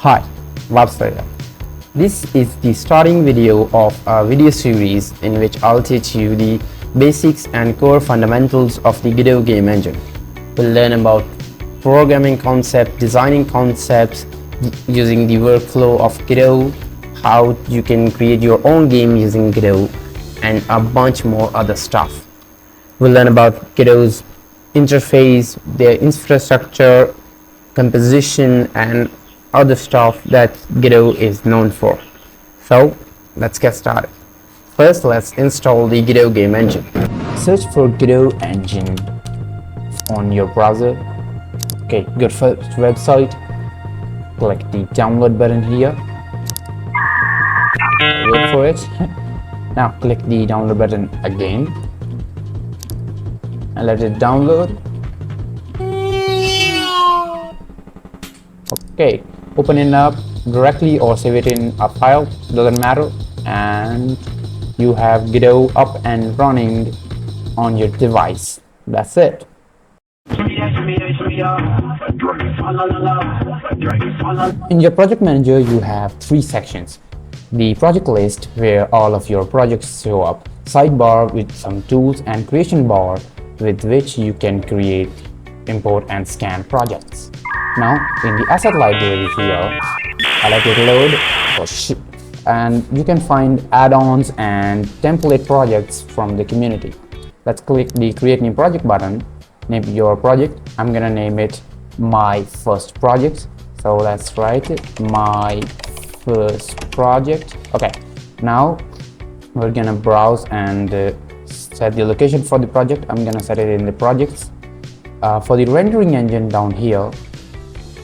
Hi, Vabsaya. This is the starting video of a video series in which I'll teach you the basics and core fundamentals of the Godot game engine. We'll learn about programming concepts, designing concepts, using the workflow of Godot, how you can create your own game using Godot, and a bunch more other stuff. We'll learn about Godot's interface, their infrastructure, composition, and other stuff that Godot is known for. So let's get started. First, let's install the Godot game engine. Search for Godot engine on your browser. Okay, go to first website, click the download button here, wait for it. Now click the download button again and let it download. Okay, open it up directly or save it in a file, doesn't matter, and you have Godot up and running on your device. That's it. In your project manager, you have three sections: the project list, where all of your projects show up, sidebar with some tools, and creation bar with which you can create, import, and scan projects. Now in the asset library here, I let it load, and you can find add-ons and template projects from the community. Let's click the create new project button, name your project. I'm gonna name it my first project, so let's write it my first project. Okay, now we're gonna browse and set the location for the project. I'm gonna set it in the projects. For the rendering engine down here,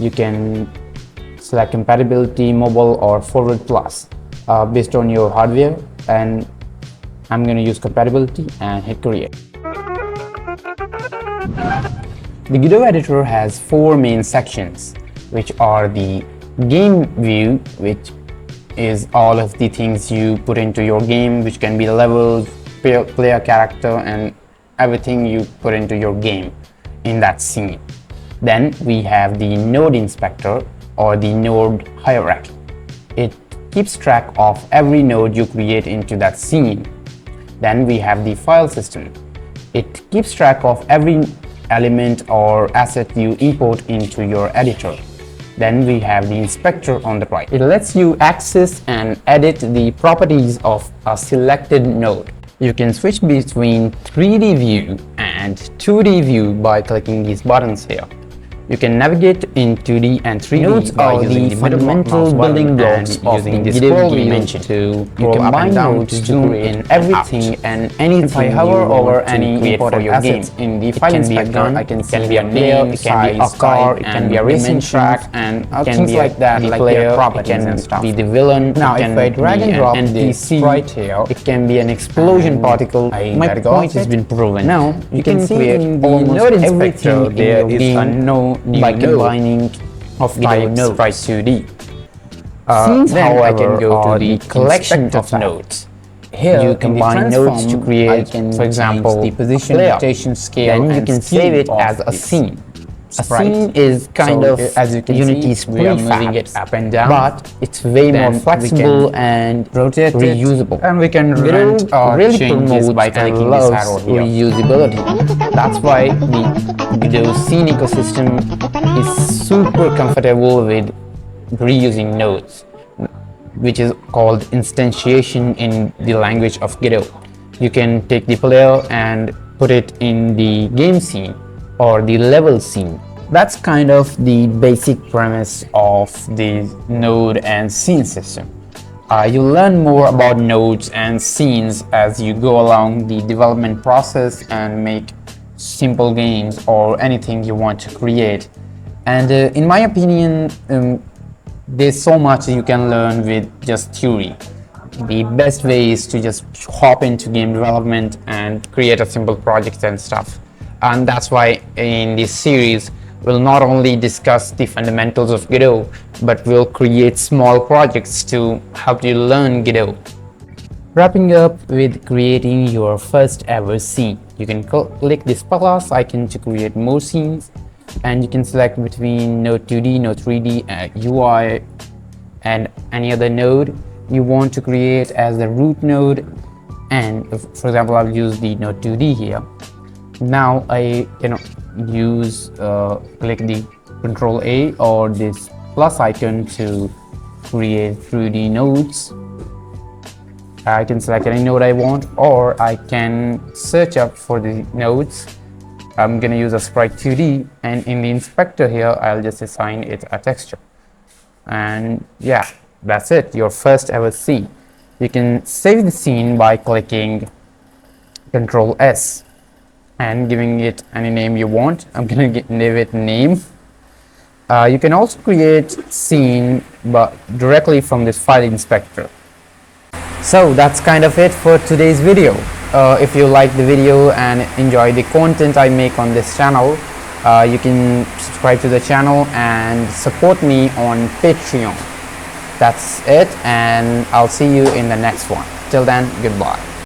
you can select compatibility, mobile, or forward plus based on your hardware, and I'm going to use compatibility and hit create. The Godot editor has four main sections, which are the game view, which is all of the things you put into your game, which can be levels, player character, and everything you put into your game in that scene. Then we have the node inspector, or the node hierarchy. It keeps track of every node you create into that scene. Then we have the file system. It keeps track of every element or asset you import into your editor. Then we have the inspector on the right. It lets you access and edit the properties of a selected node. You can switch between 3D view and 2D view by clicking these buttons here. You can navigate in 2D and 3D. Nodes are the fundamental building blocks of the Godot game engine. You combine nodes to zoom in everything and anything. If I hover over any important assets in the file inspector, I can see a name, it can be a car, it can be a racing track, and things like that, like their properties and stuff. Be the villain. Now, if I drag and drop this right here, it can be an explosion particle. My point has been proven. Now, you can see in the node inspector there is a node by combining of types by 2D. Then I can go to the collection of nodes. Here you combine nodes to create, for example, the position, rotation, scale, then you can save it as a scene. A scene is kind of, as you can Unity's see, we are moving it up and down, but it's way more flexible and rotate reusable. And we can rent really changes by clicking this arrow here. Reusability. That's why the Godot scene ecosystem is super comfortable with reusing nodes, which is called instantiation in the language of Godot. You can take the player and put it in the game scene or the level scene. That's kind of the basic premise of the node and scene system. You'll learn more about nodes and scenes as you go along the development process and make simple games or anything you want to create. And in my opinion, there's so much you can learn with just theory. The best way is to just hop into game development and create a simple project and stuff. And that's why in this series we'll not only discuss the fundamentals of Godot, but we'll create small projects to help you learn Godot. Wrapping up with creating your first ever scene. You can click this plus icon to create more scenes, and you can select between Node 2D, Node 3D, UI, and any other node you want to create as the root node. And for example, I'll use the node 2D here. Now I can use click the Control A or this plus icon to create 3D nodes. I can select any node I want, or I can search up for the nodes. I'm gonna use a sprite 2D, and in the inspector here I'll just assign it a texture. And yeah, that's it, your first ever scene. You can save the scene by clicking Control S and giving it any name you want. I'm gonna give it name. You can also create scene but directly from this file inspector. So that's kind of it for today's video. If you like the video and enjoy the content I make on this channel, you can subscribe to the channel and support me on Patreon. That's it, and I'll see you in the next one. Till then, goodbye.